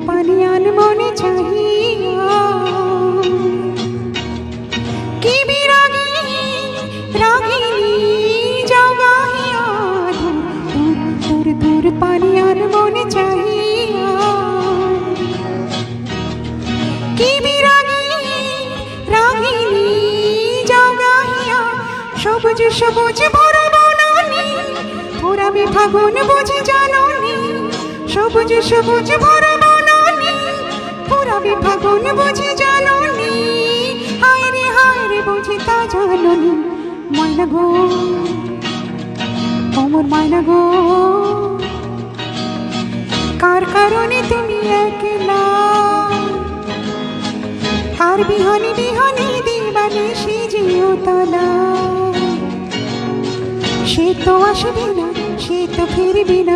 পানিয়ান মনে চাহিয়া কি বিরাগী রাগিনী জগাহিয়া দূর দূর পানিয়ান মনে চাহিয়া কি বিরাগী রাগিনী জগাহিয়া সবুজ সবুজ ভরা বনানী পুরাবে ফাগুন বুঝি জাননি সবুজ সবুজ ভরা বনানী পুরাবে ফাগুন বুঝি জাননি হায় রে বুঝি তা জাননি ময়না গো অমর ময়না গো কার কারণে তুমি একলা কার বিহনে বিহনে দিবানে সে জিও তলা সে তো আসবে না সে তো ফিরবে না